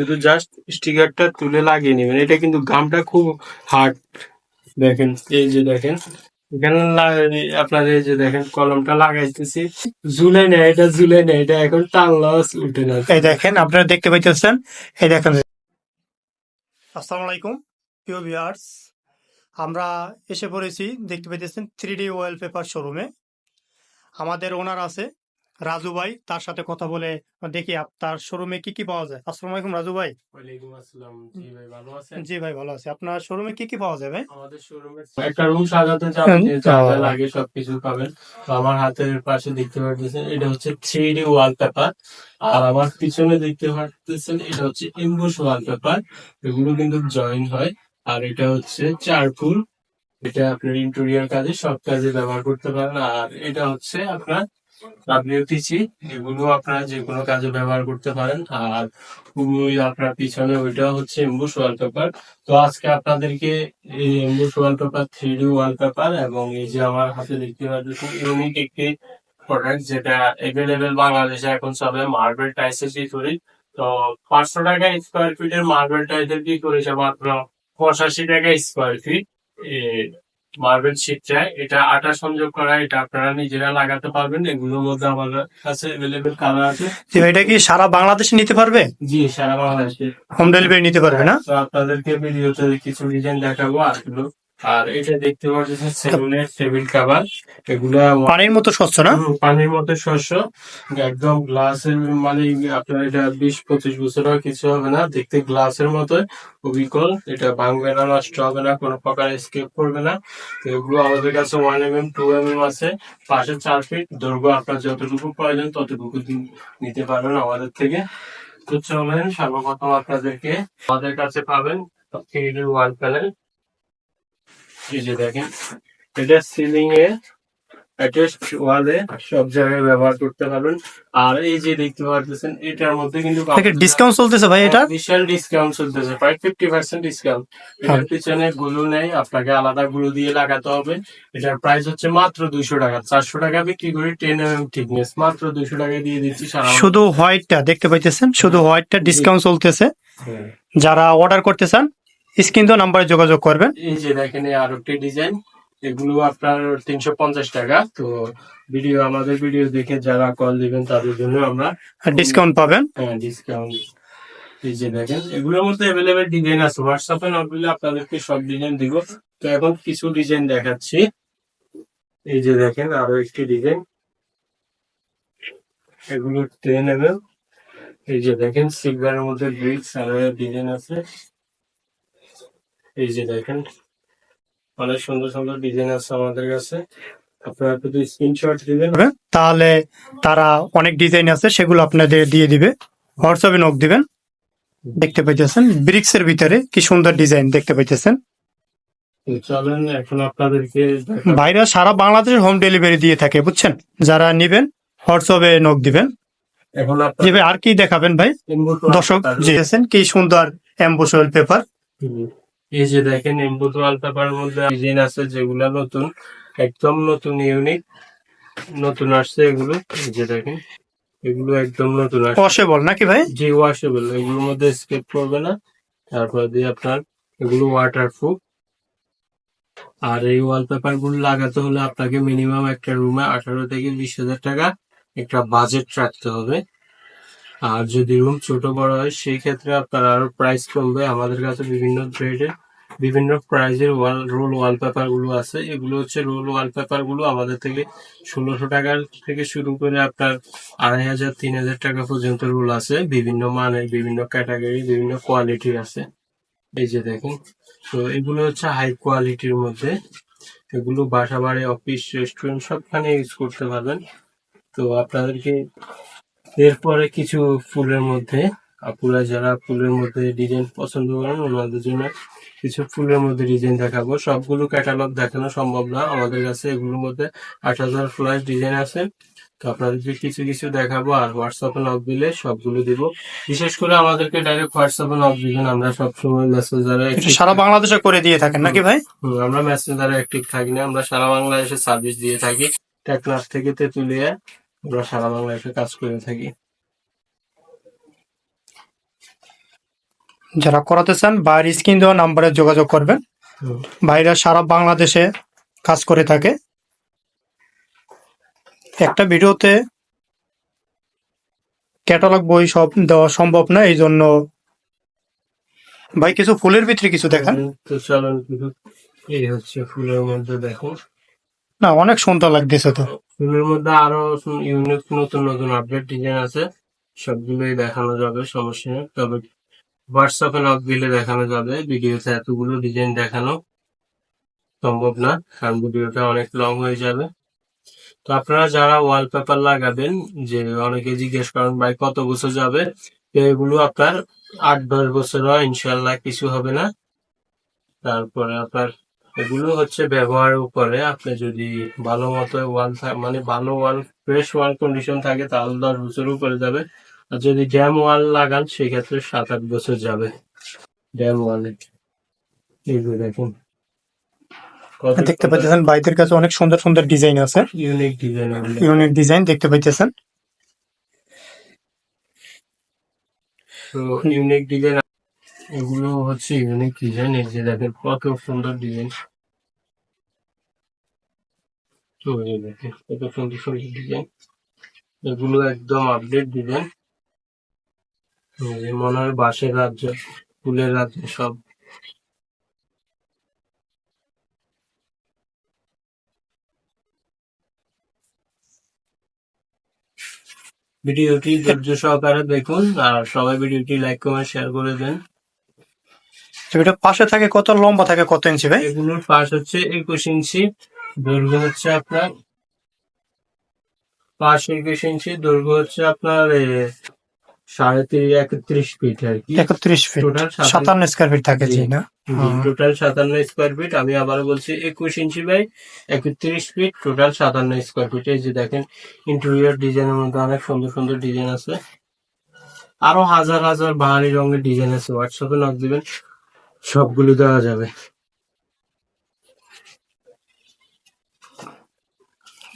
শুধু জাস্ট স্টিকারটা তুলে লাগিয়ে নেবেন। এটা কিন্তু গামটা খুব হার্ড। দেখেন, এই যে দেখেন এখানে আপনার এই যে দেখেন কলমটা লাগাইতেছি, ঝুলে নেয়, এটা ঝুলে নেয়, এটা এখন টানলেও উঠে না। এই দেখেন আপনারা দেখতে পাইতেছেন, এই দেখেন। আসসালামু আলাইকুম প্রিয় ভিউয়ার্স, আমরা এসে পড়েছি, দেখতে পাইতেছেন 3D ওয়ালপেপার শোরুমে। আমাদের ওনার আছে রাজু ভাই, তার সাথে কথা বলে দেখি তার শোরুমে কি কি পাওয়া যায়। আসসালামু আলাইকুম রাজু ভাই। ওয়ালাইকুম আসসালাম। জি ভাই, ভালো আছেন? জি ভাই ভালো আছি। আপনার শোরুমে কি কি পাওয়া যায় ভাই? আমাদের শোরুমে একটা রুম সাজাতে যাবতীয় যা যা লাগে সবকিছু পাবেন। তো আমার হাতের পাশে দেখতে পাচ্ছেন এটা হচ্ছে 3D ওয়ালপেপার, আর আমার পিছনে দেখতে পাচ্ছেন এটা হচ্ছে এমবোস ওয়ালপেপার। এগুলো কিন্তু জয়েন হয়। আর এটা হচ্ছে চারকোল, এটা আপনার ইন্টেরিয়র কাজে সব কাজে ব্যবহার করতে পারেন। আর এটা হচ্ছে আপনার WPC, এগুলো আপনারা যে কোনো কাজে ব্যবহার করতে পারেন। আর ওই আপনার পিছনে ওইটা হচ্ছে এমবুশ ওয়ালপেপার। তো আজকে আপনাদেরকে এই এমবুশ ওয়ালপেপার, 3D ওয়ালপেপার এবং এই যে আমার হাতে দেখতে পাচ্ছেন ইউনিক একটি প্রোডাক্ট, যেটা এভেলেবেল বাংলাদেশে এখন চলে, মার্বেল টাইলসের ভিতরে। তো 500 টাকা স্কোয়ার ফিটের মার্বেল টাইলসের কি করেছে মাত্র 85 টাকা স্কোয়ার ফিট। মার্বেল শিট চাই, এটা আটা সংযোগ করা, এটা আপনারা নিজেরা লাগাতে পারবেন। এগুলোর মধ্যে আমাদের কাছে এভেলেবেল কালার আছে। এটা কি সারা বাংলাদেশে নিতে পারবে? জি, সারা বাংলাদেশে হোম ডেলিভারি নিতে পারবে না? তো আপনাদেরকে ভিডিওতে কিছু ডিজাইন দেখাবো আসলো। আর এটা দেখতে পাচ্ছেন সেলুনের টেবিল কভার, এগুলা পানির মতো স্বচ্ছ না? পানির মতো শস্য, একদম গ্লাসের, মানে আপনার এটা 20-25 বছর কিছু হবে না, দেখতে গ্লাসের মতো অবিকল, এটা ভাঙবে না, নষ্ট হবে না, কোনো প্রকার স্কেপ করবে না। তো এগুলো আমাদের কাছে 1 mm 2 mm আছে, পাশে 4 ফিট দৈর্ঘ্য। আপনার যতটুকু প্রয়োজন ততটুকু নিতে পারবেন আমাদের থেকে। তো চলেন সর্বপ্রথম আপনাদেরকে আমাদের কাছে পাবেন 3D ওয়াল প্যানেল। এই যে দেখেন, এটা সিলিং এ অ্যাটাচড ওয়ালে সব জায়গায় ব্যবহার করতে পারবেন। আর এই যে দেখতে পাচ্ছেন এটার মধ্যে কিন্তু ডিসকাউন্ট চলতেছে ভাই, এটা বিশাল ডিসকাউন্ট চলতেছে, প্রায় 50% ডিসকাউন্ট। এটার পিছনে গ্লু নেই, আপনাকে আলাদা গ্লু দিয়ে লাগাতে হবে। এটার প্রাইস হচ্ছে মাত্র 200 টাকা। 400 টাকা বিক্রি করি, 10 mm থিকনেস, মাত্র 200 টাকা দিয়ে দিচ্ছি সারা। শুধু হোয়াইটটা দেখতে পাইতেছেন, শুধু হোয়াইটটা ডিসকাউন্ট চলতেছে। যারা অর্ডার করতে চান স্ক্রিন তো নাম্বারে যোগাযোগ করবেন। এই যে দেখেন আর একটি ডিজাইন, এগুলো আপনার 350 টাকা। তো আমাদের ভিডিও দেখে যারা কল দিবেন তাদের জন্য আমরা ডিসকাউন্ট পাবেন। হ্যাঁ, ডিসকাউন্ট। এই যে দেখেন এগুলোর মধ্যে অ্যাভেলেবেল ডিজাইন আছে, হোয়াটসঅ্যাপে নক দিলে আপনাদেরকে সব ডিজাইন দিব। তো এখন কিছু ডিজাইন দেখাচ্ছি। এই যে দেখেন আরো একটি ডিজাইন, এগুলো 10 mm। এই যে দেখেন সিলভারের মধ্যে ব্রিক্স আর ডিজাইন আছে। এই যে দেখেন অনেক সুন্দর সুন্দর ডিজাইন আছে আমাদের কাছে, আপনারা শুধু স্ক্রিনশট দিবেন, তাহলে তারা অনেক ডিজাইন আছে, সেগুলো আপনাদের দিয়ে দিবে। হোয়াটসঅ্যাপে নক দিবেন। দেখতে পাইতেছেন ব্রিক্স এর ভিতরে কি সুন্দর ডিজাইন দেখতে পাইতেছেন। চলেন এখন আপনাদেরকে ভাইরা সারা বাংলাদেশে হোম ডেলিভারি দিয়ে থাকে, বুঝছেন। যারা নিবেন হোয়াটসঅ্যাপে নক দিবেন। এখন জি ভাই, আর কি দেখাবেন ভাই? দর্শক জি আছেন, কি সুন্দর এমবোস পেপার। এই যে দেখেন এমবোস ওয়ালপেপারের মধ্যে ডিজাইন আছে যেগুলো নতুন, একদম নতুন, ইউনিক, নতুন আসছে এগুলো। এই যে দেখেন এগুলো একদম নতুন আসছে, ওয়াশেবল নাকি ভাই? জি ওয়াশেবল, এগুলোর মধ্যে স্কেপ করবে না। তারপর দিয়ে আপনার এগুলো ওয়াটারপ্রুফ। আর এই ওয়ালপেপার গুলো লাগাতে হলে আপনাকে মিনিমাম একটা রুমে 18 থেকে 20,000 টাকা একটা বাজেট রাখতে হবে। আর যদি রুম ছোট বড় হয় সেই ক্ষেত্রে আপনার আরো প্রাইস কমবে। আমাদের কাছে বিভিন্ন গ্রেডের বিভিন্ন প্রাইজের রোল ওয়ালপেপার গুলো আছে। এগুলো হচ্ছে রোল ওয়ালপেপার গুলো আমাদের থেকে 1600 টাকার থেকে শুরু করে আপনার 2500-3000 টাকা পর্যন্ত রোল আছে। বিভিন্ন মানের, বিভিন্ন ক্যাটাগরি, বিভিন্ন কোয়ালিটির আছে। এই যে দেখুন, তো এগুলো হচ্ছে হাই কোয়ালিটির মধ্যে, এগুলো বাসা বাড়ি, অফিস, রেস্টুরেন্ট সবখানে ইউজ করতে পারবেন। তো আপনাদেরকে এরপরে কিছু ফুলের মধ্যে, আপনারা যারা ফুলের মধ্যে ডিজাইন পছন্দ করেন ওনাদের জন্য কিছু ফুলের মধ্যে ডিজাইন দেখাবো। সবগুলো ক্যাটালগ দেখানো সম্ভব না আমাদের কাছে, এগুলোর মধ্যে 8000 প্লাস ডিজাইন আছে। তো আপনাদেরকে কিছু কিছু দেখাবো, আর হোয়াটসঅ্যাপে নক দিলে সবগুলো দিব। বিশেষ করে আমাদেরকে ডাইরেক্ট হোয়াটসঅ্যাপে নক দিবেন, আমরা সবসময় মেসেঞ্জারে সারা বাংলাদেশে করে দিয়ে থাকেন নাকি ভাই? আমরা মেসেঞ্জারে অ্যাক্টিভ থাকি না, আমরা সারা বাংলাদেশে সার্ভিস দিয়ে থাকি। টেকনাফ থেকে তেঁতুলিয়া আমরা সারা বাংলাদেশে কাজ করে থাকি। যারা করাতে চান বাইরের স্ক্রিন দেওয়া নাম্বারে যোগাযোগ করবেন। হুম। ভাইরা সারা বাংলাদেশে কাজ করে থাকে। একটা ভিডিওতে ক্যাটালগ বই সব দেওয়া সম্ভব না, এই জন্য ভাই কিছু ফুলের ভিতরে কিছু দেখান। তো চলুন কিছু এই হচ্ছে ফুলের মধ্যে দেখুন। না, অনেক সুন্দর লাগতেছে তো। ফুলের মধ্যে আরো ইউনিক নতুন নতুন আপডেট ডিজাইন আছে, সবগুলোই দেখানো যাবে, সমস্যা নেই। তবে হোয়াটসঅ্যাপে নক দিলে দেখানো যাবে, ভিডিওতে এতগুলো ডিজাইন দেখানো সম্ভব না, কারণ ভিডিওটা অনেক লং হয়ে যাবে। তো আপনারা যারা ওয়ালপেপার লাগাবেন, যে অনেকে জিজ্ঞেস করেন ভাই কত বছর যাবে, তো এগুলো আপনার 8-10 বছর হয়, ইনশাল্লাহ কিছু হবে না। তারপরে আপনার এগুলো হচ্ছে ব্যবহারের উপরে, আপনি যদি ভালো মতো ওয়াল মানে ভালো ওয়াল ফ্রেশ ওয়াল কন্ডিশন থাকে তাহলে 10 বছর উপরে যাবে। আর যদি ড্যাম ওয়াল লাগান সেক্ষেত্রে 7-8 বছর যাবে ড্যাম ওয়ালে। এইগুলো দেখুন কত দেখতে পাইতেছেন ভাইদের কাছে অনেক সুন্দর সুন্দর ডিজাইন আছে, ইউনিক ডিজাইন। ইউনিক ডিজাইন দেখতে পাইতেছেন। তো ইউনিক ডিজাইন, এগুলো হচ্ছে ইউনিক ডিজাইন। এই যে দেখেন কত সুন্দর ডিজাইন, তো এই দেখেন কত সুন্দর সুন্দর ডিজাইন, এগুলো একদম আপডেট ডিজাইন। মনে হয় বাঁশের রাজ্য, ফুলের রাজ্য সব। ভিডিওটি ধৈর্য সহকারে দেখুন, আর সবাই ভিডিওটি লাইক কমেন্ট শেয়ার করে দেন। এটা পাশে থাকে কত, লম্বা থাকে কত ইঞ্চি ভাই? এগুলোর পাশ হচ্ছে 21 ইঞ্চি, দৈর্ঘ্য হচ্ছে আপনার পাশ 21 ইঞ্চি, দৈর্ঘ্য হচ্ছে আপনার 31 ফিট আর কি। 31 ফিট, টোটাল 57 স্কয়ার ফিট থাকে, জি না? Total 57 square feet. আমি আবার বলছি 21 inch by 31 feet, total 57 square feet. এই যে দেখেন ইন্টেরিয়র ডিজাইনের মধ্যে অনেক সুন্দর সুন্দর ডিজাইন আছে, আরো হাজার হাজার ভারী রঙের ডিজাইন আছে। হোয়াটসঅ্যাপে নক দিবেন, সবগুলো দেওয়া যাবে।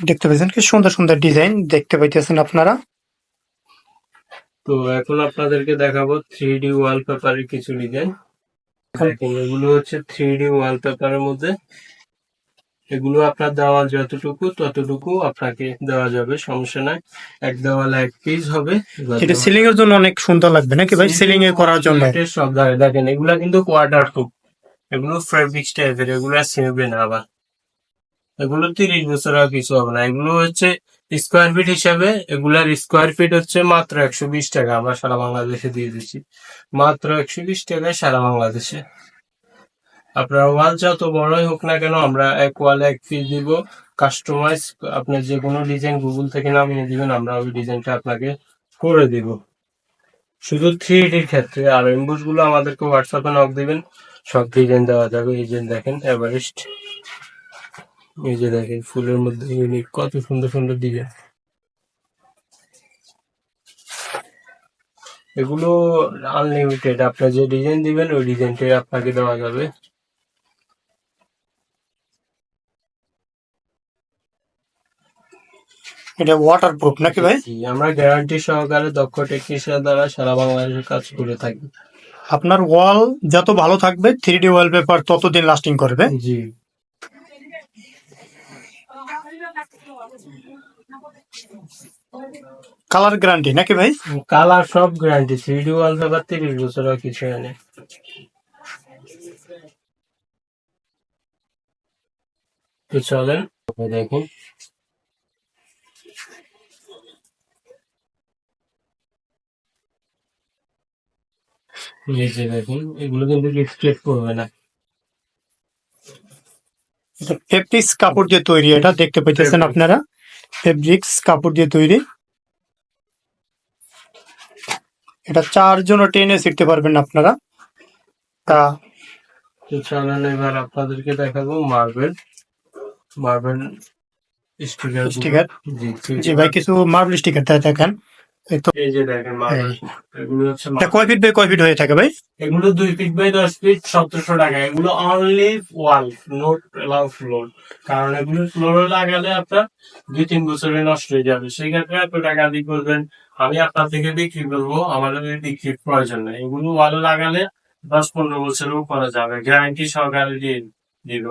দেখতে পাচ্ছেন কি সুন্দর সুন্দর ডিজাইন দেখতে পাইতেছেন আপনারা। তো এখন আপনাদেরকে দেখাবো 3D ওয়ালপেপারের কিছু ডিজাইন। দেখেন এগুলো হচ্ছে 3D ওয়ালপেপারের মধ্যে, এগুলো আপনার দেওয়াল যতটুকু ততটুকু আপনাকে দেওয়া যাবে, সমস্যা নাই। এক দেওয়ালে এক পিস হবে। এটা সিলিং এর জন্য অনেক সুন্দর লাগবে নাকি ভাই? সিলিং এ করার জন্য সব জায়গায় দেখেন এগুলা কিন্তু কোয়ার্টার প্রুফ, এগুলো ফেব্রিক্স টাইপের, এগুলো ছিঁড়বে না আবার। এগুলো 30 বছর আর কিছু হবে না। এগুলো হচ্ছে স্কোয়ার ফিট হিসাবে, এগুলার স্কোয়ার ফিট হচ্ছে মাত্র 120 টাকা। আমরা সারা বাংলাদেশে দিয়ে দিচ্ছি মাত্র 120 টাকায় সারা বাংলাদেশে। আপনার ওয়াল যত বড়ই হোক না কেন, আমরা এক ওয়ালে এক পিস দিব, কাস্টমাইজ। আপনি যে কোনো ডিজাইন গুগল থেকে নামিয়ে দিবেন, আমরা ওই ডিজাইনটা আপনাকে করে দিব, শুধু 3Dর ক্ষেত্রে। আর এমবুস গুলো আমাদেরকে হোয়াটসঅ্যাপে নক দিবেন, সব ডিজাইন দেওয়া যাবে। এই যে দেখেন এভারেস্ট, এই যে দেখেন ফুলের মধ্যে ইউনিক কত সুন্দর সুন্দর ডিজাইন। এগুলো আনলিমিটেড, আপনি যে ডিজাইন দিবেন ওই ডিজাইনটাই আপনাকে দেওয়া যাবে। এটা ওয়াটার প্রুফ নাকি ভাই? জি, আমরা গ্যারান্টি সহকারে দক্ষ টেকনিশিয়ান দ্বারা সারা বাংলাদেশে কাজ করে থাকি। আপনার ওয়াল যত ভালো থাকবে 3D ওয়ালপেপার ততদিন লাস্টিং করবে। জি, কালার গ্যারান্টি নাকি ভাই? কালার সব গ্যারান্টি। 3D ওয়ালপেপার 30 বছর আর কিছু হয় না। তো চলেন দেখুন, এই যে দেখুন এগুলো কিন্তু রিফ্লেক্ট করবে না। এটা ফেব্রিক্স কাপড় দিয়ে তৈরি, এটা দেখতে পাইতেছেন আপনারা, ফেব্রিক্স কাপড় দিয়ে তৈরি। এটা 4 জন টেনে শিখতে পারবেন আপনারা। তা তো চলেন এবার আপনাদেরকে দেখাবো মার্বেল স্টিকার। স্টিকার, জি, জি ভাই কিছু মার্বেল স্টিকার দেখেন। এই তো এই যে দেখেন মার্বেল, এগুলো হচ্ছে এটা কয় ফিট বাই কয় ফিট হয়ে থাকে ভাই? এগুলো 2 ফিট বাই 10 ফিট, 1700 টাকা। এগুলো অনলি ওয়াল, নোট এলাও ফ্লোর, কারণ এগুলো ফ্লোরে লাগালে আপনার 2-3 বছরে নষ্ট হয়ে যাবে। সেক্ষেত্রে এত টাকা দিয়ে করবেন, আমি আপনার থেকে বিক্রি করবো, আমাদের বিক্রির প্রয়োজন নেই। এগুলো ওয়ালে লাগালে 10-15 বছরও করা যাবে, গ্যারান্টি সহকারে দিয়ে দিব।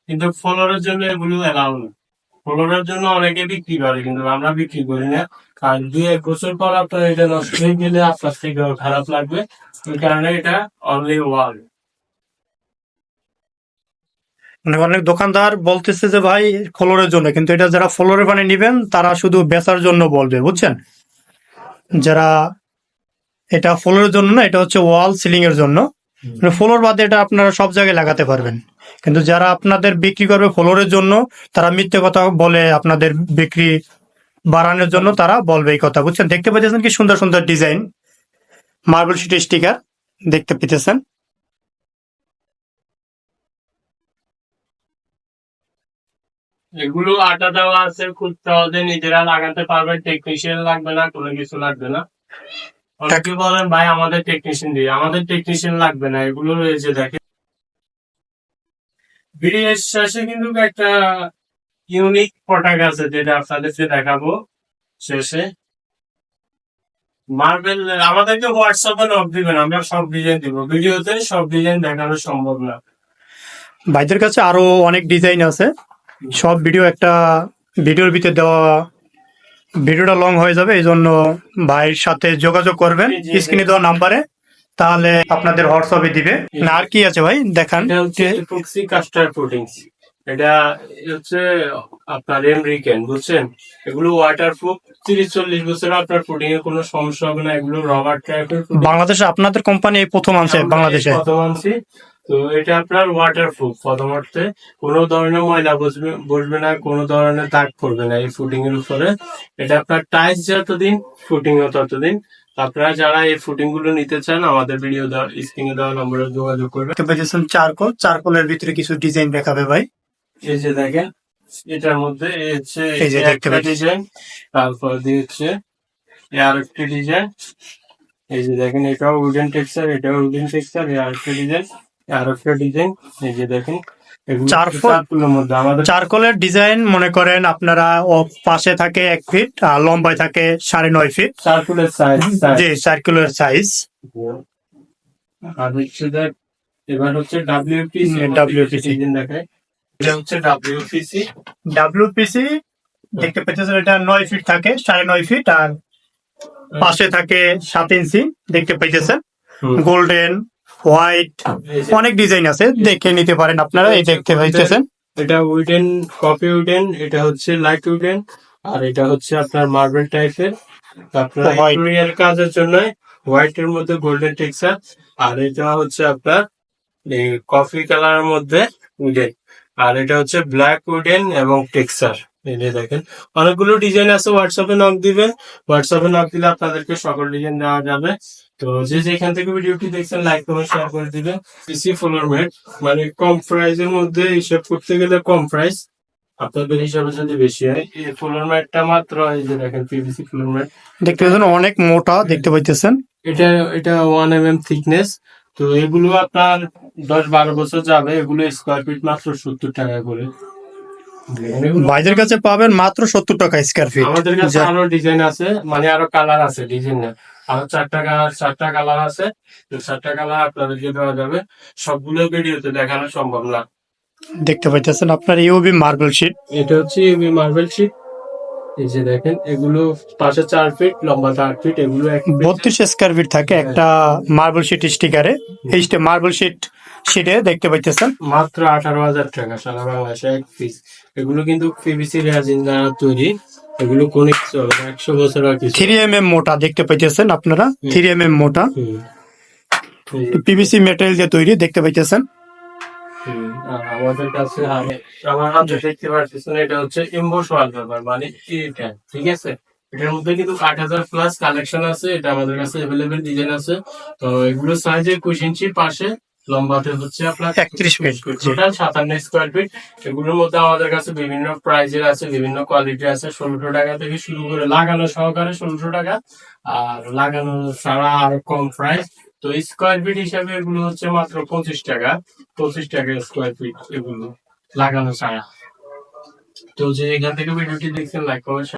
কিন্তু ফলোরের জন্য এগুলো এলাও না। ফলোরের জন্য অনেকে বিক্রি করে, কিন্তু আমরা বিক্রি করি না। কারণ 2-1 বছর পর আপনার এটা নষ্ট হয়ে গেলে আপনার থেকে খারাপ লাগবে। ওই কারণে এটা অনলি ওয়াল। মানে অনেক দোকানদার বলতেছে যে ভাই ফ্লোরের জন্য, কিন্তু এটা যারা ফ্লোরের পানি নিবেন তারা শুধু বেচার জন্য বলবে, বুঝছেন? যারা এটা ফ্লোরের জন্য না, এটা হচ্ছে ওয়াল সিলিং এর জন্য। মানে ফ্লোর বাদে এটা আপনারা সব জায়গায় লাগাতে পারবেন। কিন্তু যারা আপনাদের বিক্রি করবে ফ্লোরের জন্য, তারা মিথ্যে কথা বলে আপনাদের বিক্রি বাড়ানোর জন্য তারা বলবে এই কথা, বুঝছেন? দেখতে পাচ্ছেন কি সুন্দর সুন্দর ডিজাইন, মার্বেল শিট স্টিকার দেখতে পেতেছেন। এগুলো আটা দেওয়া আছে, খুব সহজে নিজেরা লাগাতে পারবেন, টেকনিশিয়ান লাগবে না, কোনো কিছু লাগবে না। অনেকে বলেন ভাই আমাদের টেকনিশিয়ান দিয়ে, আমাদের টেকনিশিয়ান লাগবে না। এগুলো রয়েছে দেখেন। ভিডিওর শেষে কিন্তু একটা ইউনিক প্রোডাক্ট আছে যেটা আপনাদেরকে দেখাবো শেষে। মার্বেল আমাদেরকে হোয়াটসঅ্যাপে নক দিবেন, আমরা সব ডিজাইন দিব। ভিডিওতে সব ডিজাইন দেখানো সম্ভব না। ভাইদের কাছে আরো অনেক ডিজাইন আছে, সব ভিডিও একটা ভিডিওর ভিতরে দেওয়া, ভিডিওটা লং হয়ে যাবে, এই জন্য ভাইয়ের সাথে যোগাযোগ করবেন স্ক্রিনে দেওয়া নাম্বারে, তাহলে আপনাদের হোয়াটসঅ্যাপে দিবে। না আর কি আছে ভাই দেখান। এটা হচ্ছে এপক্সি কাস্টার কোটিংস। এটা হচ্ছে আপনার আমেরিকান, বুঝছেন? এগুলো ওয়াটারপ্রুফ, 30-40 বছর আপনার ফুডিং এর কোনো সমস্যা হবে না। এগুলো রবার টাইপের। বাংলাদেশে আপনাদের কোম্পানি এই প্রথম আনছে বাংলাদেশে। প্রথম আনছি। তো এটা আপনার ওয়াটারপ্রুফ, প্রথমতে কোনো ধরনের ময়লা বসবে না, কোনো ধরনের দাগ পড়বে না এই ফুডিং এর উপরে। এটা আপনার টাইলস যতদিন, ফুটিং ও ততদিন। আপনারা যারা এই ফুটিং গুলো নিতে চান আমাদের ভিডিও দেওয়া স্ক্রিনে দেওয়া নম্বরে যোগাযোগ করবেন। চারকোল, চারকোলের ভিতরে কিছু ডিজাইন দেখাবে ভাই। এই যে দেখেন, এটার মধ্যে হচ্ছে এই যে দেখতে একটা পাচ্ছি। ডিজাইন, তারপর দিয়ে হচ্ছে আর একটা ডিজাইন। এই যে দেখেন, এটাও উডেন টেক্সচার, এটাও উডেন টেক্সচার, আর একটা ডিজাইন, আর একটা ডিজাইন। এই যে দেখেন, এগুলো চারকোলের মধ্যে আমাদের চারকোলের ডিজাইন মনে করেন আপনারা পাশে থাকে 1 ফিট আর লম্বায় থাকে 9.5 ফিট। চারকোলের সাইজ। জি, সার্কুলার সাইজ। আর হচ্ছে দেখ, এবার হচ্ছে ডাব্লিউপিসি। ডিজাইন দেখায়, এটা হচ্ছে ডাব্লিউপিসি। ডাব্লিউপিসি দেখতে পাচ্ছেন, এটা 9 ফিট থাকে, 9.5 ফিট, আর পাশে থাকে 7 ইঞ্চি দেখতে পাইতেছেন। গোল্ডেন, হোয়াইট, অনেক ডিজাইন আছে, দেখে নিতে পারেন আপনারা। এই দেখতে পাইতেছেন, এটা উডেন, কফি উডেন, এটা হচ্ছে লাইট উডেন, আর এটা হচ্ছে আপনার মার্বেল টাইপের। আপনার ইন্টেরিয়র কাজের জন্য হোয়াইট এর মধ্যে গোল্ডেন টেক্সচার, আর এটা হচ্ছে আপনার কফি কালারের মধ্যে উডেন, আর এটা হচ্ছে ব্ল্যাক উডেন এবং টেক্সচার। এই যে দেখেন, অনেকগুলো ডিজাইন আছে। হোয়াটসঅ্যাপে নক দিবেন, হোয়াটসঅ্যাপে নক দিলে আপনাদেরকে সকল ডিজাইন দেওয়া যাবে। তো যে যেখান থেকে ভিডিওটি দেখছেন লাইক কমেন্ট শেয়ার করে দিবেন। পিসি ফ্লোর ম্যাট মানে কম প্রাইসের মধ্যে হিসাব করতে গেলে কম প্রাইস, আপনাদের হিসাবে যদি বেশি হয়। এই ফ্লোর ম্যাটটা মাত্র, এই যে দেখেন পিভিসি ফ্লোর ম্যাট, দেখতে পাচ্ছেন অনেক মোটা দেখতে পাইতেছেন। এটা এটা 1 mm থিকনেস। তো এগুলো আপনার 10-12 বছর যাবে। এগুলো স্কোয়ার ফিট মাত্র 70 টাকা করে। ভাইদের কাছে পাবেন মাত্র 70 টাকা স্কয়ার ফিট। আমাদের কাছে আরো ডিজাইন আছে, মানে আরো কালার আছে, ডিজাইন না, আরো 4টা কালার আছে। তো 4টা কালার আপনাদেরকে দেওয়া যাবে, সবগুলো ভিডিওতে দেখানো সম্ভব না। দেখতে পাইতেছেন আপনার ইউবি মার্বেল শিট। এটা হচ্ছে ইউবি মার্বেল শিট। এই যে দেখেন, এগুলো পাশে 4 ফিট, লম্বা 8 ফিট। এগুলো 32 স্কয়ার ফিট থাকে একটা মার্বেল শিট স্টিকারে। এই মার্বেল শিট শিটে দেখতে পাইতেছেন মাত্র 18,000 টাকা সারা বাংলাদেশে এক পিস। এগুলো কিন্তু পিভিসি রেজিন দ্বারা তৈরি। এগুলো কোন 100 বছর আর কিছু। 3mm মোটা দেখতে পাইতেছেন আপনারা, 3mm মোটা পিভিসি মেটেরিয়াল দিয়ে তৈরি দেখতে পাইতেছেন। আর আমাদের কাছে আমার হাতে দেখতে পাচ্ছেন, এটা হচ্ছে এমবস ওয়ালপেপার, মানে এটা ঠিক আছে। এটার মধ্যে কিন্তু 8,000 প্লাস কালেকশন আছে। এটা আমাদের কাছে अवेलेबल ডিজাইন আছে। তো এগুলো সাইজে 21 ইঞ্চি, পাশে লম্বাতে হচ্ছে আপনার 31 ফিট, টোটাল 57 স্কয়ার ফিট। এগুলোর মধ্যে আমাদের কাছে বিভিন্ন প্রাইজের আছে, বিভিন্ন কোয়ালিটি আছে। 1600 টাকা থেকে শুরু করে লাগানো সহকারে 1600 টাকা, আর লাগানো ছাড়া আর কম প্রাইস। তো স্কয়ার ফিট হিসাবে এগুলো হচ্ছে মাত্র 25 টাকা। 25 টাকা স্কয়ার ফিট এগুলো লাগানো ছাড়া। তো যে এখান থেকে ভিডিওটি দেখছেন লাইক কমেন্ট